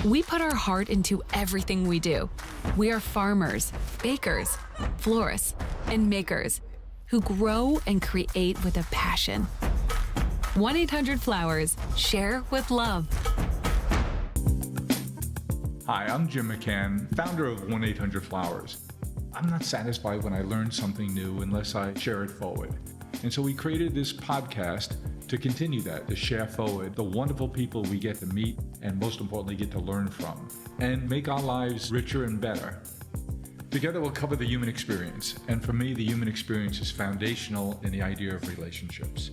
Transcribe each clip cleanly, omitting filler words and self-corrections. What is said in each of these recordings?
We put our heart into everything we do. We are farmers, bakers, florists, and makers who grow and create with a passion. 1-800-Flowers. Share with love. Hi, I'm Jim McCann, founder of 1-800-Flowers. I'm not satisfied when I learn something new unless I share it forward. And so we created this podcast to continue that, to share forward the wonderful people we get to meet and most importantly get to learn from and make our lives richer and better. Together we'll cover the human experience, and for me the human experience is foundational in the idea of relationships.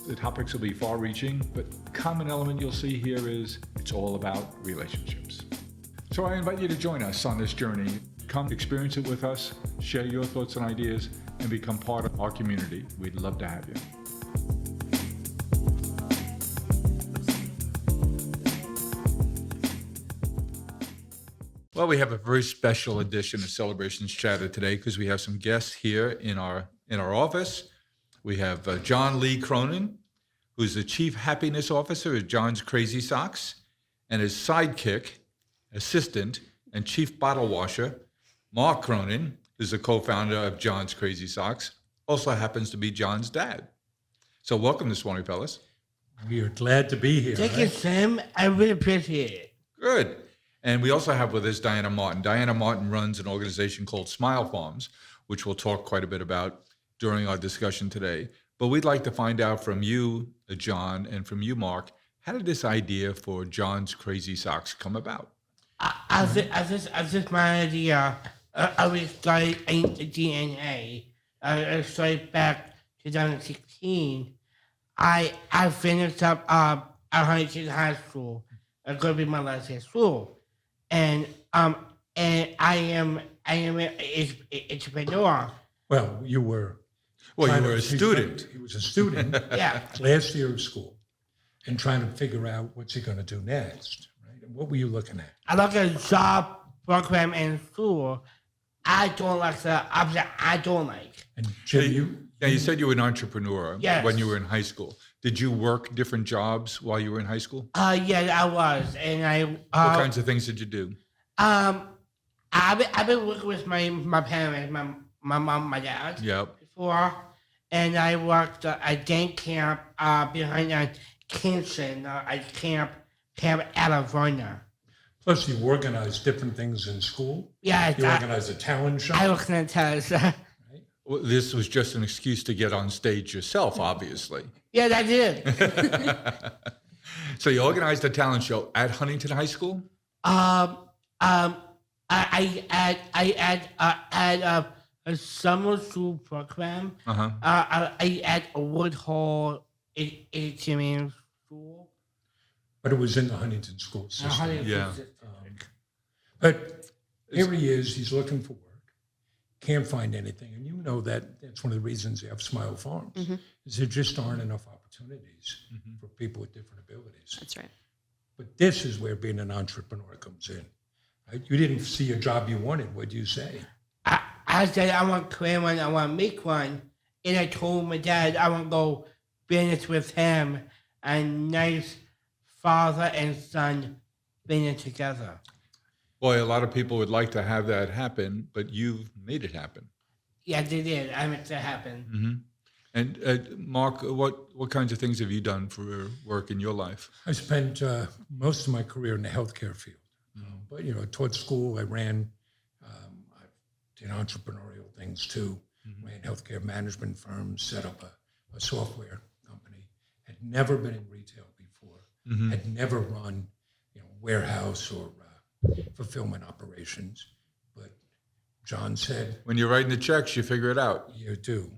The topics will be far-reaching, but common element you'll see here is it's all about relationships. So I invite you to join us on this journey. Come experience it with us, share your thoughts and ideas, and become part of our community. We'd love to have you. Well, we have a very special edition of Celebrations Chatter today because we have some guests here in our office. We have John Lee Cronin, who's the Chief Happiness Officer at John's Crazy Socks, and his sidekick, assistant, and Chief Bottle Washer, Mark Cronin, who's the co-founder of John's Crazy Socks, also happens to be John's dad. So welcome this morning, fellas. We are glad to be here. Thank you, Sam. I really appreciate it. Good. And we also have with us Diana Martin. Diana Martin runs an organization called Smile Farms, which we'll talk quite a bit about during our discussion today. But we'd like to find out from you, John, and from you, Mark, how did this idea for John's Crazy Socks come about? As this my idea, I was started in the DNA. I started back 2016. I finished up at Huntington High School. It's going to be my last year of school. And I am an entrepreneur. Well, you were. Well, you were a student. He was a student. Yeah. Last year of school, and trying to figure out what's he going to do next. Right? And what were you looking at? I like a job program in school. I don't like the option I don't like. And Jim, you said you were an entrepreneur Yes. when you were in high school. Did you work different jobs while you were in high school? Yeah, I was, and I. What kinds of things did you do? I've been working with my parents, my mom, my dad. Yep. Before, and I worked at day camp behind Kingston, at Camp Arizona. plus you organized different things in school. Yeah, You organized a talent show. I was going to tell us. Well, this was just an excuse to get on stage yourself, obviously. Yeah, I did. So you organized a talent show at Huntington High School? I had a summer school program. Uh-huh. I had a Woodhall HMA school. But it was in the Huntington school system. Yeah. But here he is. He's looking for work. Can't find anything. And you know that's one of the reasons you have Smile Farms. Mm-hmm. Is there just aren't enough opportunities for people with different abilities. That's right. But this is where being an entrepreneur comes in. Right? You didn't see a job you wanted. What'd you say? I said, I want to create one, I want to make one. And I told my dad, I want to go business with him. And nice father and son business together. Boy, a lot of people would like to have that happen, but you've made it happen. Yeah, they did. I made that happen. Mm-hmm. And Mark, what kinds of things have you done for work in your life? I spent most of my career in the healthcare field. But, taught school. I ran, I did entrepreneurial things too. Ran healthcare management firms, set up a software company. Had never been in retail before. Had never run, warehouse or fulfillment operations. But John said, When you're writing the checks, you figure it out. you do.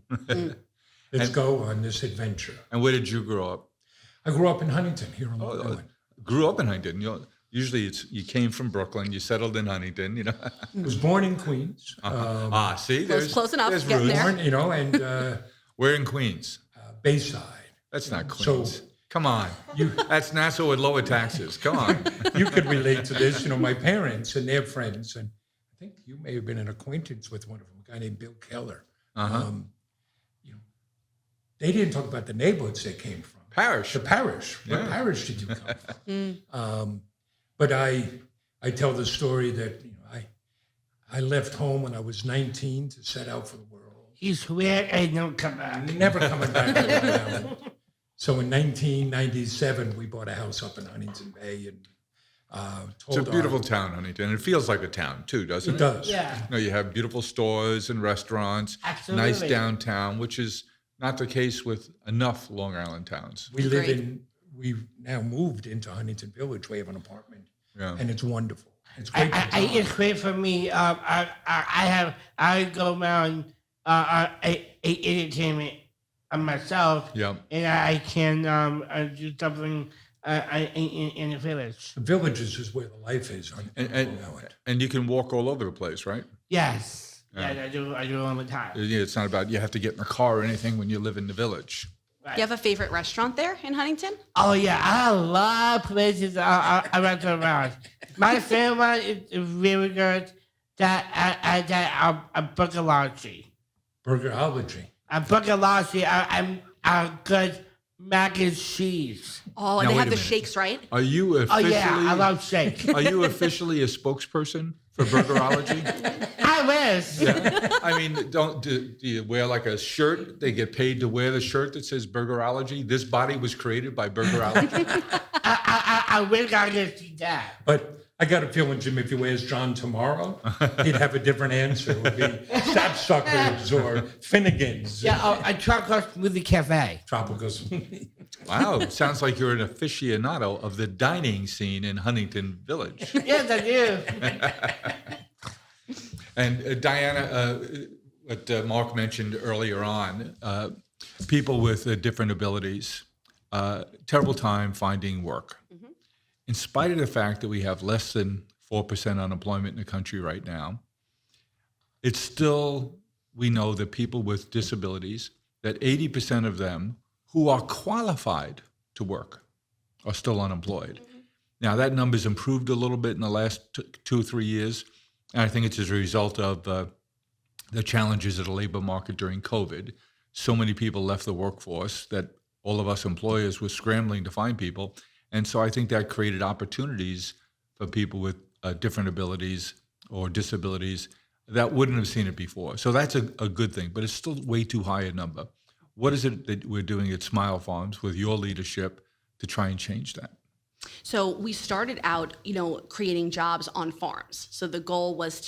Let's go on this adventure. And where did you grow up? I grew up in Huntington, here in Long Island. Grew up in Huntington. Usually you came from Brooklyn, you settled in Huntington, I was born in Queens. See, there's close enough, there's getting roots. there. Born, and We're in Queens. Bayside. That's not So- Queens. Come on. That's Nassau with lower taxes. Come on. You could relate to this. My parents and their friends, and I think you may have been an acquaintance with one of them, a guy named Bill Keller. They didn't talk about the neighborhoods they came from. Parish. The parish. What Yeah. parish did you come from? But I tell the story that I left home when I was 19 to set out for the world. He swear ain't no come back. Never coming back to Long Island. So in 1997, we bought a house up in Huntington Bay, and It's a beautiful town, Huntington. It feels like a town too, doesn't it? It does. Yeah. You know, you have beautiful stores and restaurants, Absolutely. nice downtown, which is not the case with enough Long Island towns. We've now moved into Huntington Village. We have an apartment, Yeah. and it's wonderful. It's great. It's great for me. I go around entertainment myself, Yeah. and I can do something in the village. The villages is where the life is. And you can walk all over the place, right? Yes, Yeah. yeah, I do all the time. It's not about you have to get in a car or anything when you live in the village. Right. Do you have a favorite restaurant there in Huntington? Oh yeah, I have a lot of places I went around. My favorite one is really good. That Burgerology. Burgerology. Burgerology. I'm good mac and cheese. Oh, and Now, they wait have a the minute. shakes, right? Are you Oh officially? yeah, I love shake. Are you officially a spokesperson for Burgerology? I wish. I mean, do you wear like a shirt? They get paid to wear the shirt that says Burgerology. This body was created by Burgerology. I wish I could see that. But I got a feeling, Jim, if you asked John tomorrow, he'd have a different answer. It would be Sapsuckers or Finnegan's. Yeah, a chocolate smoothie cafe. Tropical smoothie. Wow, sounds like you're an aficionado of the dining scene in Huntington Village. Yes, I do. And Diana, what Mark mentioned earlier on, people with different abilities, terrible time finding work. In spite of the fact that we have less than 4% unemployment in the country right now, it's still, we know that people with disabilities, that 80% of them who are qualified to work are still unemployed. Now, that number's improved a little bit in the last 2 or 3 years, and I think it's as a result of the challenges of the labor market during COVID. So many people left the workforce that all of us employers were scrambling to find people. And so I think that created opportunities for people with different abilities or disabilities that wouldn't have seen it before. So that's a good thing, but it's still way too high a number. What is it that we're doing at Smile Farms with your leadership to try and change that? So we started out, creating jobs on farms. So the goal was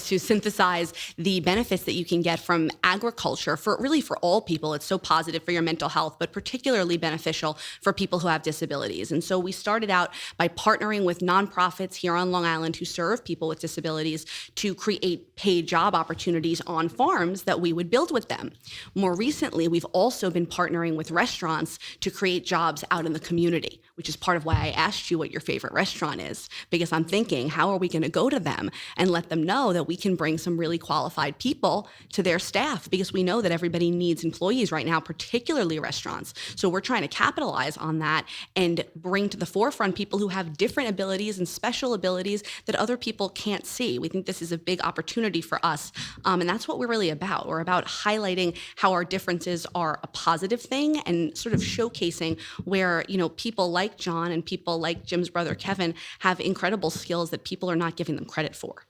to synthesize the benefits that you can get from agriculture for all people. It's so positive for your mental health, but particularly beneficial for people who have disabilities. And so we started out by partnering with nonprofits here on Long Island who serve people with disabilities to create paid job opportunities on farms that we would build with them. More recently, we've also been partnering with restaurants to create jobs out in the community, which is part of why I asked you what your favorite restaurant is, because I'm thinking, how are we going to go to them and let them know that we can bring some really qualified people to their staff, because we know that everybody needs employees right now, particularly restaurants. So we're trying to capitalize on that and bring to the forefront people who have different abilities and special abilities that other people can't see. We think this is a big opportunity for us. And that's what we're really about. We're about highlighting how our differences are a positive thing and sort of showcasing where, people like John and people like Jim's brother Kevin have incredible skills that people are not giving them credit for.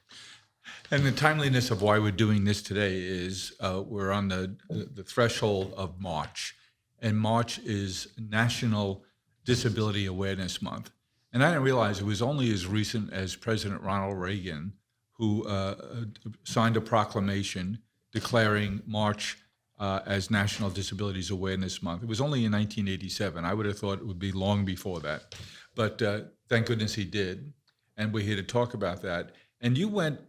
And the timeliness of why we're doing this today is we're on the threshold of March. And March is National Disability Awareness Month. And I didn't realize it was only as recent as President Ronald Reagan who signed a proclamation declaring March as National Disabilities Awareness Month. It was only in 1987. I would have thought it would be long before that. But thank goodness he did. And we're here to talk about that. And you went,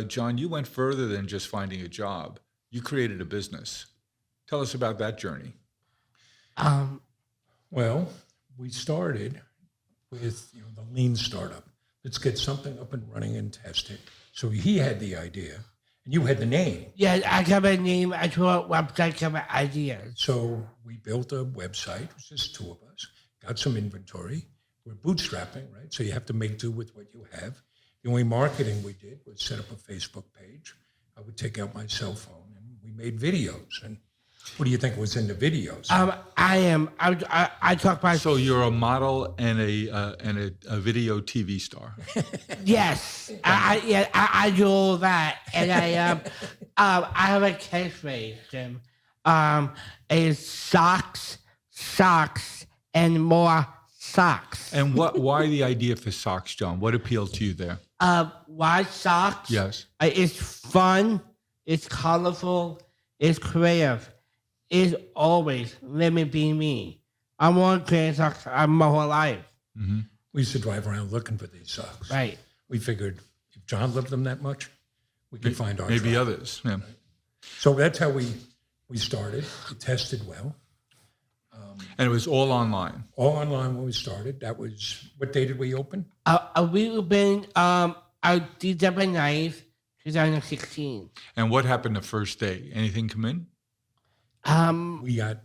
John, you went further than just finding a job. You created a business. Tell us about that journey. Well, we started with the lean startup. Let's get something up and running and test it. So he had the idea, and you had the name. Yeah, I have a name. I told website, have an idea. So we built a website. It was just two of us. Got some inventory. We're bootstrapping, right? So you have to make do with what you have. The only marketing we did was set up a Facebook page. I would take out my cell phone, and we made videos. And What do you think was in the videos? I am. I talk about. So you're a model and a video TV star. Yes, I do all that, and I have a catchphrase, Jim. Is socks, and more socks. And why the idea for socks, John? What appealed to you there? Why socks? Yes. It's fun. It's colorful. It's creative. It's always let me be me. I want creative socks my whole life. Mm-hmm. We used to drive around looking for these socks. Right. We figured if John loved them that much, we could find ours. Maybe others. Yeah. So that's how we started. It tested well. And it was all online. All online when we started. That was, what day did we open? We opened December 9th, 2016. And what happened the first day? Anything come in? We got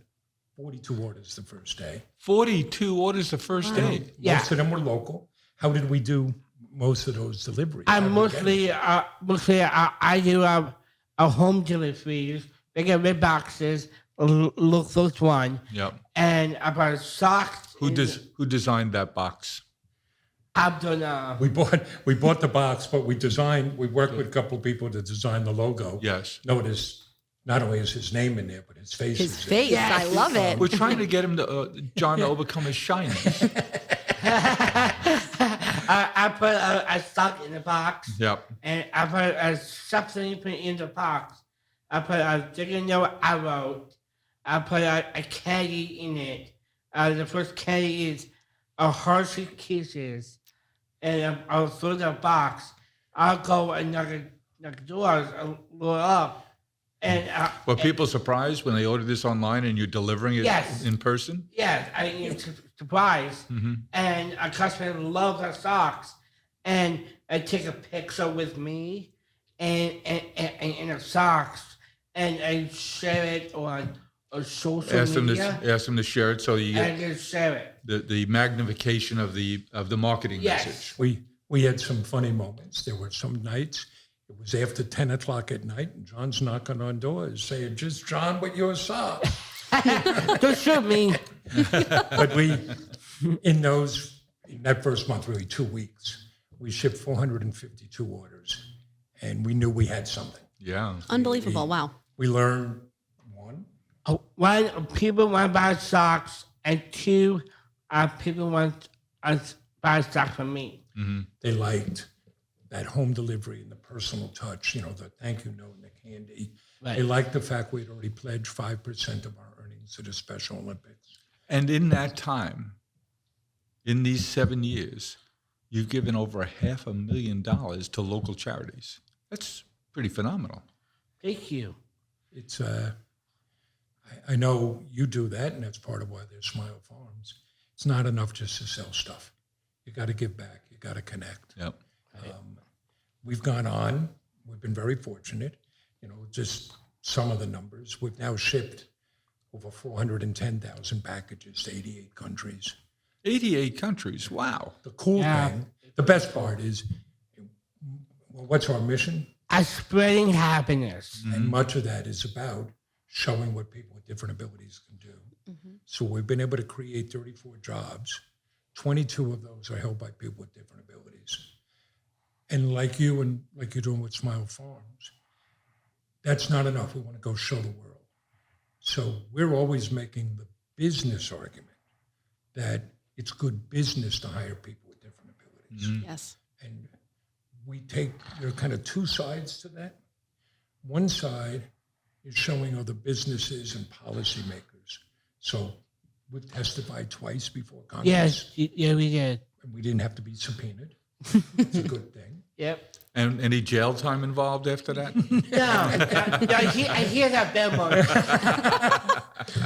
42 orders the first day. 42 orders the first day. Yeah. Most of them were local. How did we do most of those deliveries? How did we get them? Mostly I do a home deliveries. They get red boxes. Look those one. Yep. And about socks. Who designed that box? I've done. We bought the box, but we worked with a couple of people to design the logo. Yes. Notice not only is his name in there, but his face His is face, Yes. I love it. We're trying to get him to John to overcome his shyness. I put a sock in the box. Yep. And I put something in the box. I put a sticky note I wrote. I put a candy in it. The first candy is a Hershey Kisses. And I'll through the box. I'll go and knock doors and go up. And Were people surprised when they ordered this online and you're delivering it Yes. in person? yes, I am surprised. Mm-hmm. And a customer loves the socks. And I take a picture with me and the socks. And I share it on social media. Ask them to share it so you And get just share it. the magnification of the marketing Yes. message. We had some funny moments. There were some nights, it was after 10 o'clock at night, and John's knocking on doors saying, just John with your socks. Don't shoot me. But in that first month, really 2 weeks, we shipped 452 orders, and we knew we had something. Yeah. Unbelievable. Wow. We learned, One, people want to buy socks, and two, people want to buy socks from me. Mm-hmm. they liked that home delivery and the personal touch, the thank you note and the candy. Right. They liked the fact we'd already pledged 5% of our earnings to the Special Olympics. And in that time, in these 7 years, you've given over $500,000 to local charities. That's pretty phenomenal. Thank you. It's I know you do that, and that's part of why there's Smile Farms. It's not enough just to sell stuff. You got to give back. You got to connect. Yep. We've gone on. We've been very fortunate. Just some of the numbers. We've now shipped over 410,000 packages to 88 countries. 88 countries. Wow. The cool thing, the best part is, what's our mission? Spreading happiness. And much of that is about showing what people with different abilities can do. Mm-hmm. So we've been able to create 34 jobs. 22 of those are held by people with different abilities. And like you and like you're doing with Smile Farms, that's not enough. We want to go show the world. So we're always making the business argument that it's good business to hire people with different abilities. Mm-hmm. Yes. And there are kind of two sides to that. One side is showing other businesses and policymakers. So we've testified twice before Congress. Yes, yeah, we did. And we didn't have to be subpoenaed. It's a good thing. Yep. And any jail time involved after that? No, I hear that memo.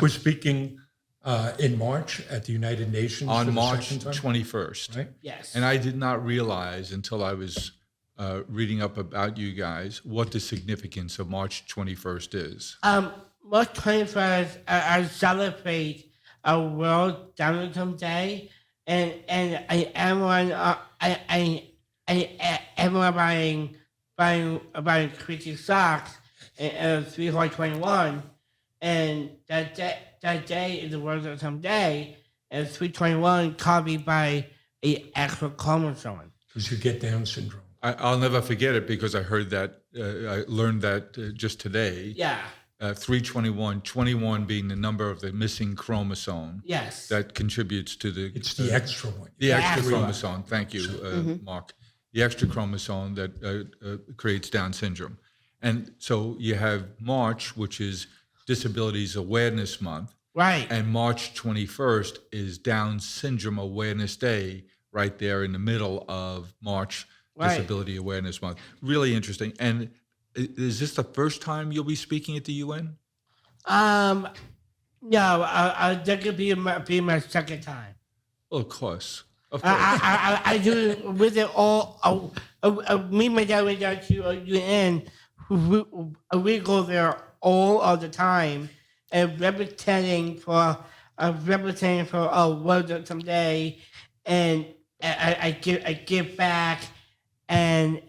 We're speaking in March at the United Nations for On the March second time, 21st. right? Yes. And I did not realize until I was reading up about you guys what the significance of March 21st is. March 21st, I celebrate a World Journalism Day, and everyone buying Christy socks, 321, And that day is the World of Someday, and 321 copied by a extra chromosome. Because you get Down syndrome. I'll never forget it because I heard that, I learned that just today. Yeah. 321, 21 being the number of the missing chromosome. Yes. That contributes to the... It's the extra one. The extra extra. chromosome. Thank you, Mark. The extra chromosome that creates Down syndrome. And so you have March, which is Disabilities Awareness Month. Right. And March 21st is Down Syndrome Awareness Day, right there in the middle of March Disability Awareness Month. Really interesting. And is this the first time you'll be speaking at the UN? No, that could be my second time. Well, of course. Of course. I do with it all. Me and my dad went down to UN. We go there all of the time and representing for World of Someday, and I give back and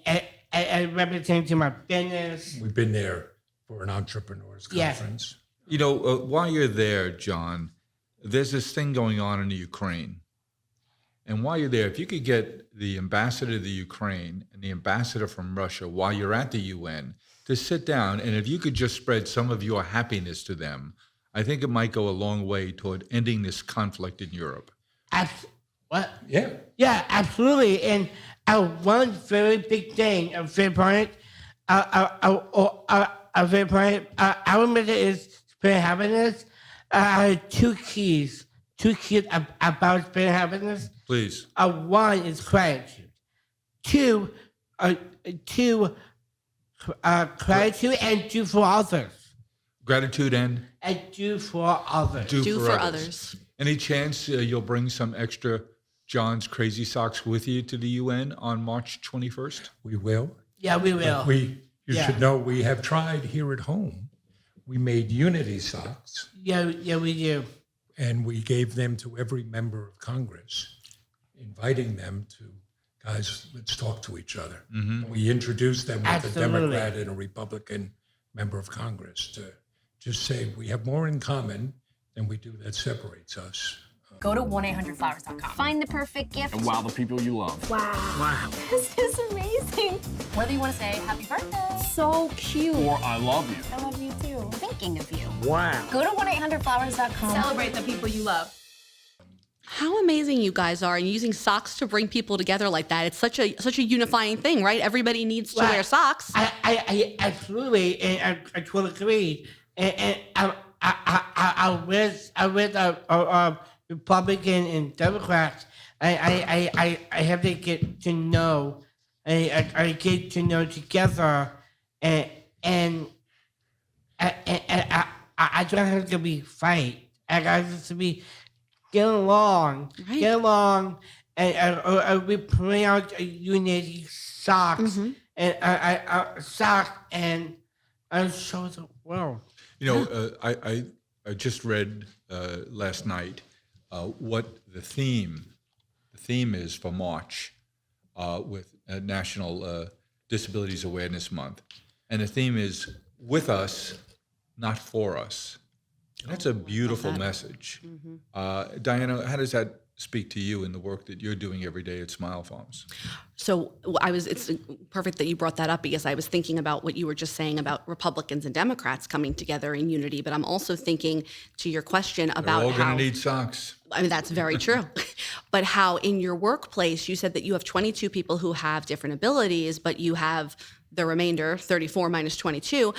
I represent to my business. We've been there for an entrepreneurs conference. You know, while you're there, John, there's this thing going on in the Ukraine. And while you're there, if you could get the ambassador to the Ukraine and the ambassador from Russia while you're at the UN to sit down, and if you could just spread some of your happiness to them, I think it might go a long way toward ending this conflict in Europe. What? Yeah. Yeah, absolutely. And one very big thing, a very important, our mission is spirit happiness. Two keys about spirit happiness. Please. One is gratitude. Two, gratitude and do for others. Gratitude and do for others. Do for others. Any chance you'll bring some extra John's Crazy Socks with you to the UN on March 21st? We will. Yeah, we will. You should know we have tried here at home. We made unity socks. Yeah, we do. And we gave them to every member of Congress, inviting them to, guys, let's talk to each other. Mm-hmm. We introduced them with a Democrat and a Republican member of Congress to just say we have more in common than we do that separates us. Go to 1-800-Flowers.com. Find the perfect gift. And wow the people you love. Wow. This is amazing. Whether you want to say happy birthday. So cute. Or I love you. I love you too. Thinking of you. Wow. Go to 1-800-Flowers.com. Celebrate the people you love. How amazing you guys are, and using socks to bring people together like that. It's such a unifying thing, right? Everybody needs to wear socks. I absolutely, and I totally agree. And I with Republican and Democrats. I have to get to know. I get to know together, and I don't have to be fight. I got to be get along, and we bring out a unity socks, and I sock and I show the world. You know, I just read last night what the theme is for March with National Disabilities Awareness Month, and the theme is "With Us, Not For Us." That's a beautiful message. Mm-hmm. Diana, how does that speak to you in the work that you're doing every day at Smile Farms? So it's perfect that you brought that up, because I was thinking about what you were just saying about Republicans and Democrats coming together in unity, but I'm also thinking to your question about We're all going to need socks. I mean, that's very true. But how in your workplace, you said that you have 22 people who have different abilities, but you have the remainder, 34 minus 22,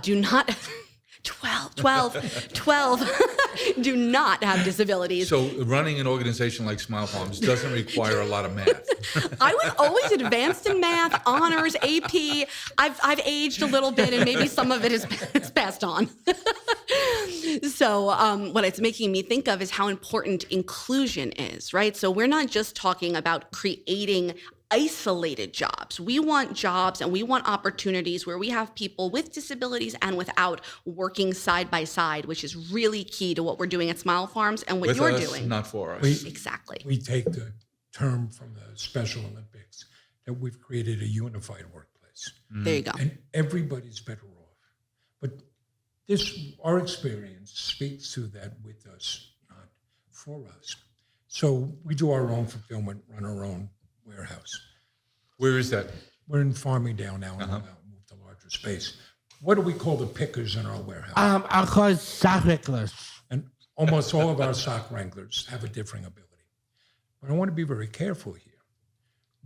do not... 12 do not have disabilities. So running an organization like Smile Farms doesn't require a lot of math. I was always advanced in math, honors, AP. I've aged a little bit, and maybe some of it is passed on. So what it's making me think of is how important inclusion is, right? So we're not just talking about creating isolated jobs. We want jobs and we want opportunities where we have people with disabilities and without working side by side, which is really key to what we're doing at Smile Farms and what you're doing. Not for us. Exactly. We take the term from the Special Olympics that we've created a unified workplace. There you go. And everybody's better off. But Our experience speaks to that with us, not for us. So we do our own fulfillment, run our own warehouse. Where is that? We're in Farmingdale now, and moved to larger space. What do we call the pickers in our warehouse? I call it sock wranglers. And almost all of our sock wranglers have a differing ability. But I want to be very careful here.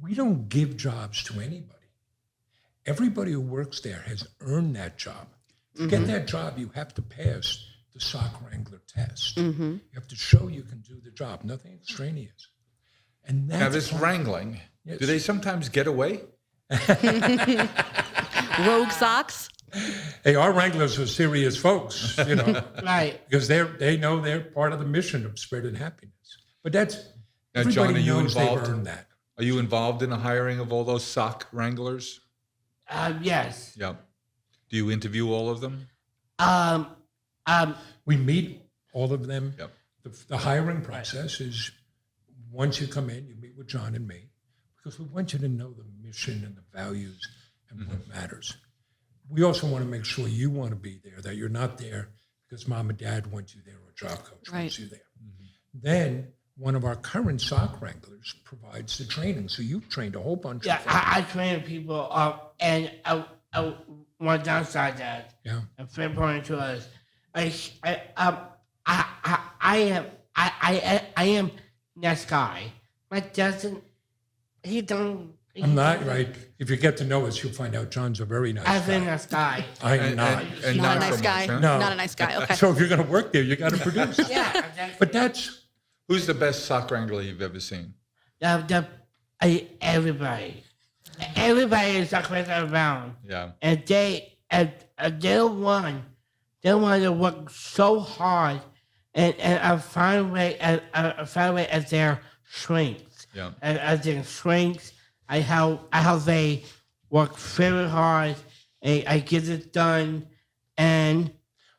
We don't give jobs to anybody. Everybody who works there has earned that job. To get that job, you have to pass the sock wrangler test. You have to show you can do the job, nothing extraneous. And that's Now, this wrangling, Yes. do they sometimes get away? Rogue socks. Hey, our wranglers are serious folks, Right. because they know they're part of the mission of spreading happiness. But that's Now, everybody John, are you knows they've involved? earned that. Are you involved in the hiring of all those sock wranglers? Yes. Yeah. Do you interview all of them? We meet all of them. Yep. The hiring process is once you come in, you meet with John and me, because we want you to know the mission and the values and what matters. We also want to make sure you want to be there, that you're not there because mom and dad want you there or a job coach wants you there. Then one of our current sock wranglers provides the training. So you've trained a whole bunch Yeah, of them. I train people up, and one downside that, Yeah. a friend pointed to us, I am nice guy, but he don't. I'm not, right? If you get to know us, you'll find out John's a very nice I've been guy. nice guy. I'm not. And Not a nice so guy. much, huh? No. Not a nice guy. Okay. So if you're going to work there, you got to produce. Yeah, But that's, Who's the best sock wrangler you've ever seen? everybody is a question around, Yeah. and they want to work so hard and find a way as their strengths. Yeah. As their strengths, how they work very hard. I get it done, and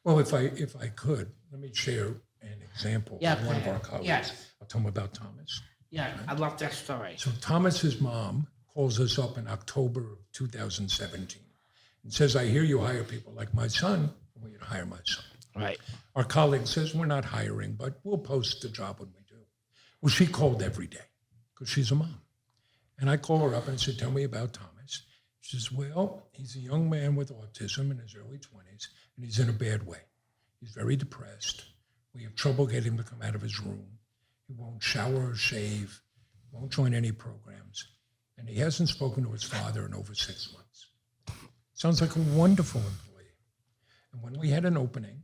well, if I could, let me share an example Yeah, of one of please. our colleagues. Yes. I'll tell him about Thomas. yeah, I love that story. So Thomas's mom calls us up in October of 2017 and says, I hear you hire people like my son. I want you to hire my son. Right. Our colleague says, we're not hiring, but we'll post the job when we do. Well, she called every day because she's a mom. And I call her up and I said, tell me about Thomas. She says, well, he's a young man with autism in his early 20s, and he's in a bad way. He's very depressed. We have trouble getting him to come out of his room. He won't shower or shave, won't join any programs, and he hasn't spoken to his father in over 6 months. Sounds like a wonderful employee. And when we had an opening,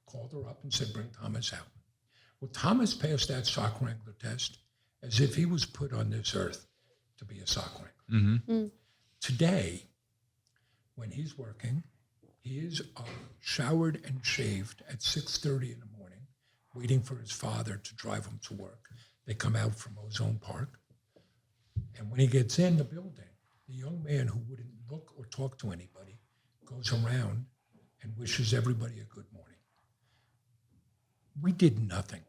called her up and said, bring Thomas out. Well, Thomas passed that sock wrangler test as if he was put on this earth to be a sock wrangler. Today, when he's working, he is showered and shaved at 6:30 in the morning, waiting for his father to drive him to work. They come out from Ozone Park. And when he gets in the building, the young man who wouldn't look or talk to anybody goes around and wishes everybody a good morning. We did nothing.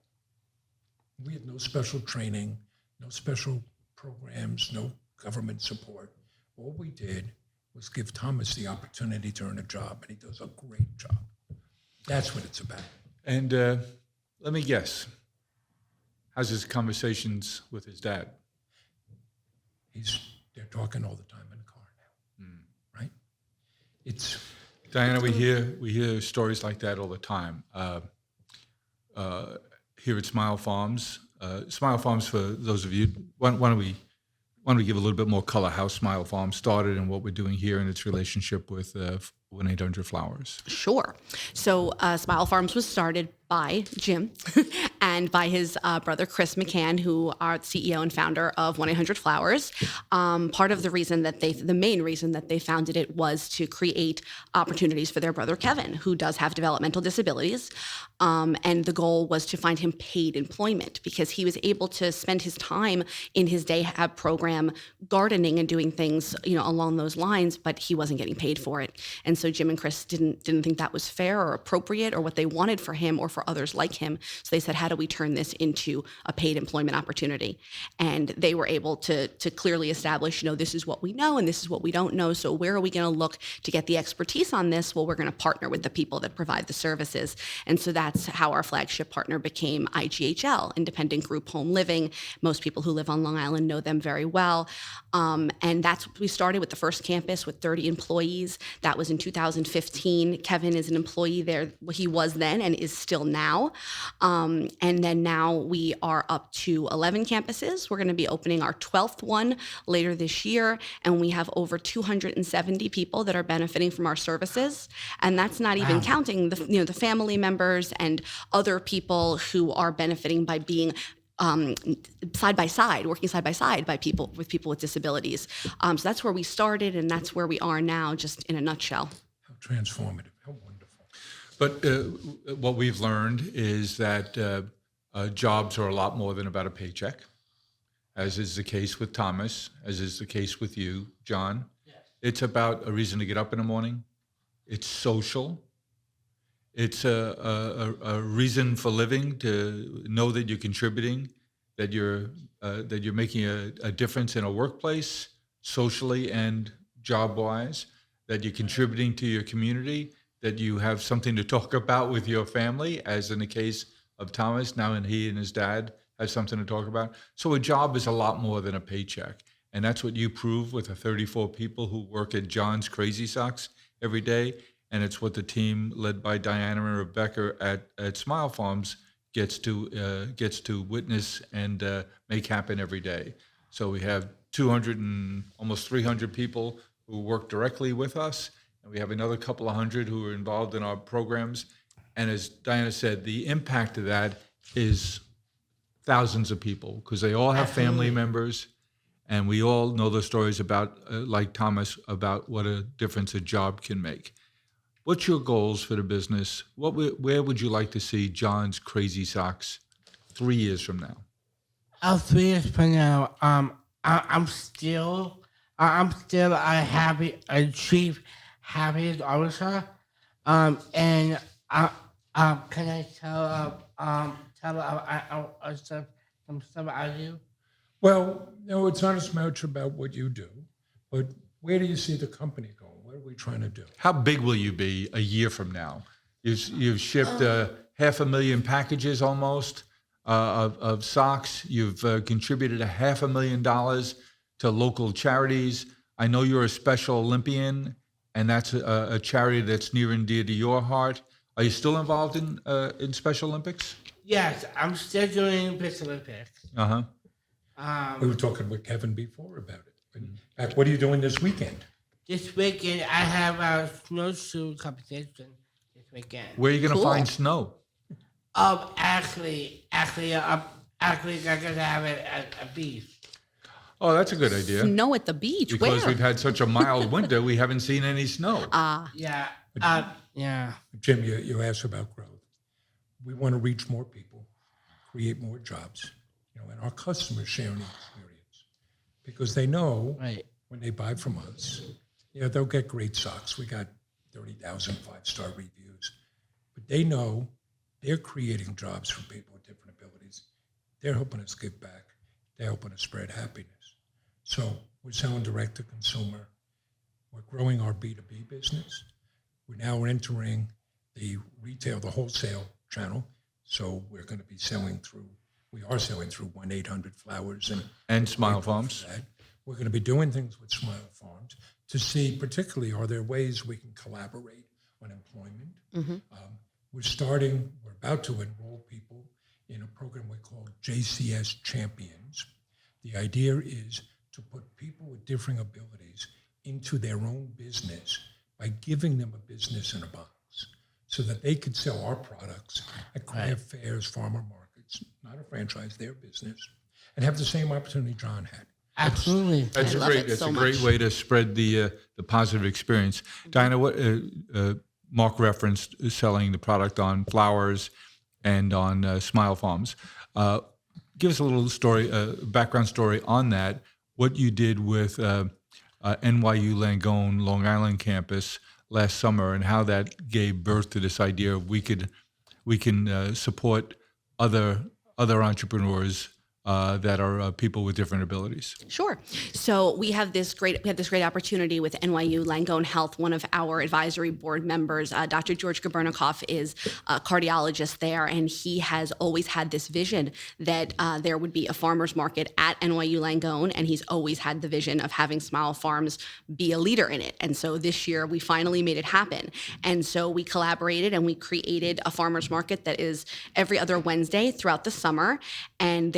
We had no special training, no special programs, no government support. All we did was give Thomas the opportunity to earn a job, and he does a great job. That's what it's about. And let me guess. How's his conversations with his dad? They're talking all the time in the car now, right? It's Diana, we hear stories like that all the time. Here at Smile Farms, for those of you, why don't we give a little bit more color how Smile Farms started and what we're doing here in its relationship with 1-800-Flowers? Sure. So Smile Farms was started by Jim and by his brother, Chris McCann, who are the CEO and founder of 1-800-Flowers. Part of the main reason that they founded it was to create opportunities for their brother, Kevin, who does have developmental disabilities. And the goal was to find him paid employment because he was able to spend his time in his day hab program gardening and doing things, along those lines, but he wasn't getting paid for it. And so Jim and Chris didn't think that was fair or appropriate or what they wanted for him or for others like him. So they said, how do we turn this into a paid employment opportunity? And they were able to clearly establish, this is what we know and this is what we don't know. So where are we going to look to get the expertise on this? Well, we're going to partner with the people that provide the services. And so that's how our flagship partner became IGHL, Independent Group Home Living. Most people who live on Long Island know them very well. And we started with the first campus with 30 employees. That was in 2015. Kevin is an employee there. He was then and is still now. And then now we are up to 11 campuses. We're going to be opening our 12th one later this year. And we have over 270 people that are benefiting from our services. And that's not even counting the family members and other people who are benefiting by being side by side, working side by side by people with disabilities. So that's where we started, and that's where we are now, just in a nutshell. How transformative, how wonderful. But what we've learned is that jobs are a lot more than about a paycheck, as is the case with Thomas, as is the case with you, John. Yes. It's about a reason to get up in the morning. It's social. It's a reason for living, to know that you're contributing, that you're making a difference in a workplace, socially and job-wise, that you're contributing to your community, that you have something to talk about with your family, as in the case of Thomas, now and he and his dad have something to talk about. So a job is a lot more than a paycheck. And that's what you prove with the 34 people who work at John's Crazy Socks every day. And it's what the team led by Diana and Rebecca at Smile Farms gets to witness and make happen every day. So we have 200 and almost 300 people who work directly with us, and we have another couple of hundred who are involved in our programs. And as Diana said, the impact of that is thousands of people, because they all have family members, and we all know the stories about, like Thomas, about what a difference a job can make. What's your goals for the business? Where would you like to see John's Crazy Socks 3 years from now? 3 years from now, I'm still a chief happiness officer. And can I tell some stuff I do? Well, no, it's not as much about what you do, but where do you see the company going? What are we trying to do? How big will you be a year from now? You've shipped 500,000 packages almost of socks. You've contributed $500,000 to local charities. I know you're a Special Olympian, and that's a charity that's near and dear to your heart. Are you still involved in Special Olympics? Yes, I'm still doing Special Olympics. Uh-huh. We were talking with Kevin before about it. In fact, what are you doing this weekend? This weekend, I have a snowshoe competition this weekend. Where are you going to find snow? Actually, I'm going to have it at a beach. Oh, that's a good idea. Snow at the beach. Because Where? we've had such a mild winter, we haven't seen any snow. Yeah. Yeah. Jim, you asked about growth. We want to reach more people, create more jobs, and our customers sharing the experience, because they know when they buy from us, they'll get great socks. We got 30,000 five-star reviews, but they know they're creating jobs for people with different abilities. They're helping us give back. They're helping us spread happiness. So we're selling direct to consumer. We're growing our B2B business. We're now entering the retail, the wholesale channel. So we're going to be we are selling through 1-800-Flowers and Smile Farms. We're going to be doing things with Smile Farms to see, particularly, are there ways we can collaborate on employment? Mm-hmm. We're about to enroll people in a program we call JCS Champions. The idea is to put people with differing abilities into their own business by giving them a business in a box so that they could sell our products at craft fairs, farmer markets, not a franchise, their business, and have the same opportunity John had. Absolutely. That's a great way to spread the positive experience. Diana, what Mark referenced selling the product on Flowers and on Smile Farms. Give us a little story, background story on that. What you did with NYU Langone Long Island campus last summer, and how that gave birth to this idea of we can support other entrepreneurs that are people with different abilities? Sure. So we have this great opportunity with NYU Langone Health. One of our advisory board members, Dr. George Gabernikoff, is a cardiologist there, and he has always had this vision that there would be a farmers market at NYU Langone, and he's always had the vision of having Smile Farms be a leader in it. And so this year we finally made it happen. And so we collaborated and we created a farmers market that is every other Wednesday throughout the summer. And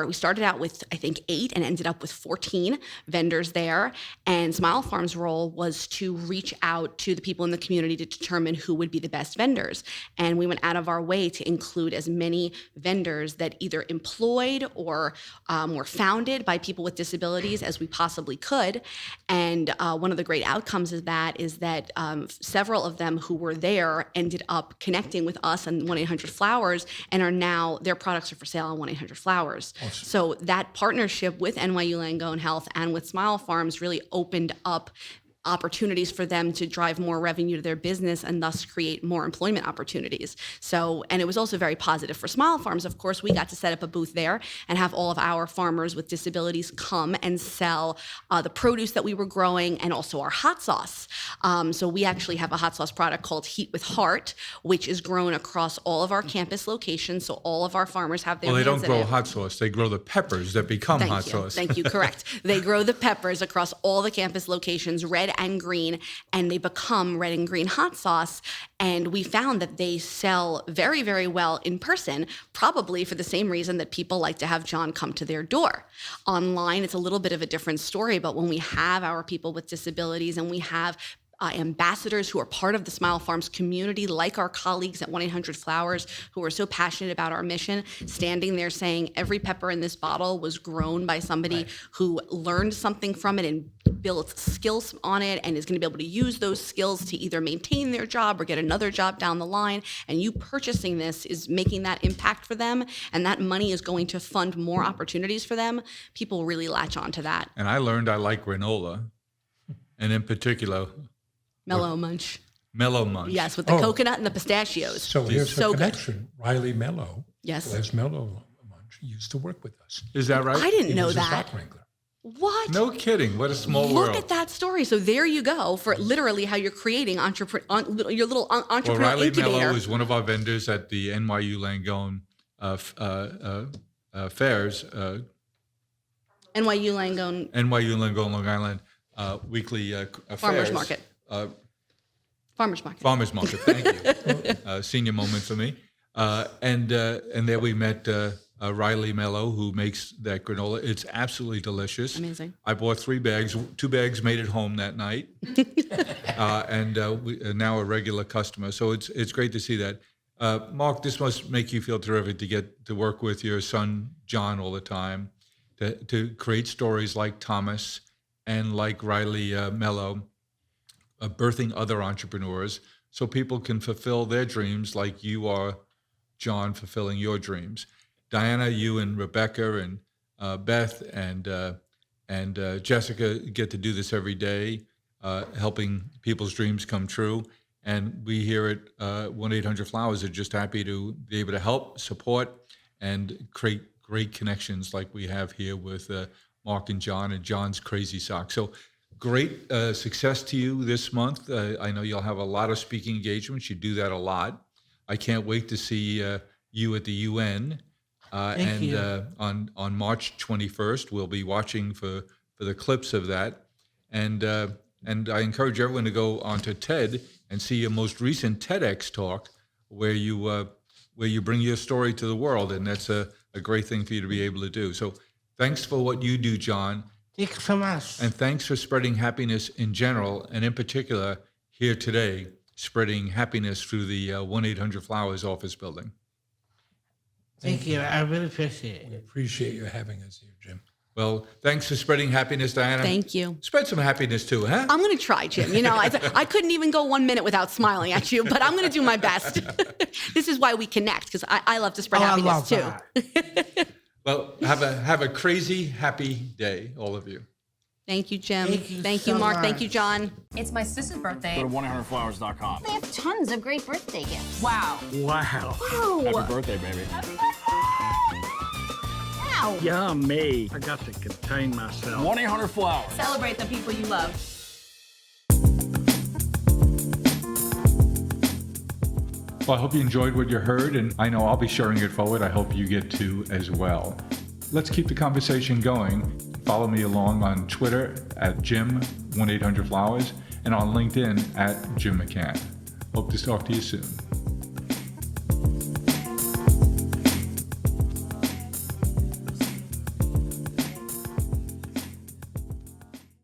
we started out with, I think, 8 and ended up with 14 vendors there. And Smile Farms' role was to reach out to the people in the community to determine who would be the best vendors. And we went out of our way to include as many vendors that either employed or were founded by people with disabilities as we possibly could. And one of the great outcomes of that is that several of them who were there ended up connecting with us and 1-800-Flowers, and are now, their products are for sale on 1-800-Flowers. Awesome. So that partnership with NYU Langone Health and with Smile Farms really opened up opportunities for them to drive more revenue to their business and thus create more employment opportunities. So, and it was also very positive for Smile Farms. Of course, we got to set up a booth there and have all of our farmers with disabilities come and sell the produce that we were growing and also our hot sauce. So we actually have a hot sauce product called Heat with Heart, which is grown across all of our campus locations. So all of our farmers have their hands in it. Well, they don't grow hot sauce. They grow the peppers that become hot sauce. Thank you. Correct. They grow the peppers across all the campus locations, red and green, and they become red and green hot sauce. And we found that they sell very, very well in person, probably for the same reason that people like to have John come to their door. Online, it's a little bit of a different story, but when we have our people with disabilities and we have ambassadors who are part of the Smile Farms community, like our colleagues at 1-800-Flowers, who are so passionate about our mission, standing there saying every pepper in this bottle was grown by somebody who learned something from it and built skills on it and is going to be able to use those skills to either maintain their job or get another job down the line. And you purchasing this is making that impact for them, and that money is going to fund more opportunities for them. People really latch on to that. And I learned I like granola, and in particular, Mellow Munch. Mellow Munch. Yes, with the coconut and the pistachios. So here's so the connection. Good. Riley Mello, yes, Les Mello Munch, used to work with us. Is that right? I didn't know He was a that. stock wrangler. What? No kidding. What a small world. Look at that story. So there you go for literally how you're creating your little entrepreneurial Well, Riley incubator. Mello is one of our vendors at the NYU Langone fairs. NYU Langone Long Island weekly Farmers fairs. Market. Farmers Market. Farmers Market. Thank you. Senior moment for me. And there we met Riley Mello, who makes that granola. It's absolutely delicious. Amazing. I bought 3 bags. 2 bags made it home that night, and we are now a regular customer. So it's great to see that. Mark, this must make you feel terrific to get to work with your son John all the time, to create stories like Thomas and like Riley Mello, birthing other entrepreneurs, so people can fulfill their dreams like you are, John, fulfilling your dreams. Diana, you and Rebecca and Beth and Jessica get to do this every day, helping people's dreams come true. And we here at 1-800-Flowers are just happy to be able to help, support, and create great connections like we have here with Mark and John and John's Crazy Socks. So great success to you this month. I know you'll have a lot of speaking engagements. You do that a lot. I can't wait to see you at the UN. Thank you. On March 21st, we'll be watching for the clips of that. And I encourage everyone to go onto TED and see your most recent TEDx talk where you bring your story to the world. And that's a great thing for you to be able to do. So thanks for what you do, John. Thanks so much. And thanks for spreading happiness in general, and in particular here today, spreading happiness through the 1-800-Flowers office building. Thank you. I really appreciate it. We appreciate you having us here, Jim. Well, thanks for spreading happiness, Diana. Thank you. Spread some happiness too, huh? I'm going to try, Jim. You know, I couldn't even go 1 minute without smiling at you, but I'm going to do my best. This is why we connect, because I love to spread happiness too. That. Well, have a crazy, happy day, all of you. Thank you, Jim. Thank you so Mark. much. Thank you, John. It's my sister's birthday. Go to 1-800-Flowers.com. They have tons of great birthday gifts. Wow. Wow. Wow. Happy birthday, baby. Happy birthday. Wow. Yeah, me. I got to contain myself. 1-800-Flowers. Celebrate the people you love. Well, I hope you enjoyed what you heard, and I know I'll be sharing it forward. I hope you get to as well. Let's keep the conversation going. Follow me along on Twitter at Jim1800Flowers and on LinkedIn at Jim McCann. Hope to talk to you soon.